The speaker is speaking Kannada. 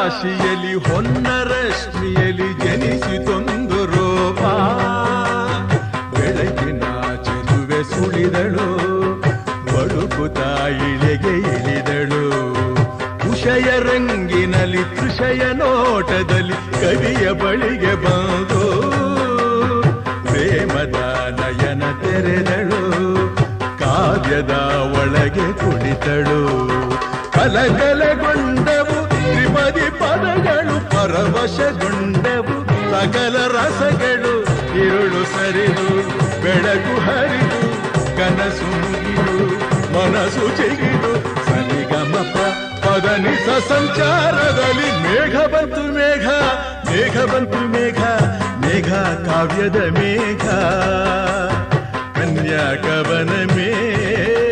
ರಾಶಿಯಲ್ಲಿ ಹೊನ್ನರಶ್ಮಿಯಲ್ಲಿ ಜನಿಸಿತೊಂದು ರೂಪ. ಬೆಳಕಿನ ಚೆಲುವೆ ಸುಳಿದಳು, ಬಳುಕುತ ಇಳೆಗೆ ಇಳಿದಳು. ಉಷಯ ರಂಗಿನಲ್ಲಿ ಕೃಷಯ ನೋಟದಲ್ಲಿ ಕವಿಯ ಬಳಿಗೆ ಬಂದು ಪ್ರೇಮದ ನಯನ ತೆರೆದಳು, ಕಾವ್ಯದ ಒಳಗೆ ಕುಳಿತಳು. ಕಲಕಲಗೊಂಡವು ತ್ರಿಪದಿ ಪದಗಳು, ಪರವಶಗೊಂಡವು ಸಕಲ ರಸಗಳು. ഇരുಳು ಸರಿದು ಬೆಳಕು ಹರಿದು ಕನಸು ಮುಗಿದು ಮನಸ್ಸು ಚಿಗಿದು ಸರಿಗಮಪ ಪದನಿಸ ಸಂಚಾರದಲ್ಲಿ ಮೇಘ ಬಂತು ಮೇಘ, ಮೇಘ ಬಂತು ಮೇಘ, ಮೇಘ ಕಾವ್ಯದ ಮೇಘ, ಕನ್ಯಾ ಕವನ ಮೇಘ.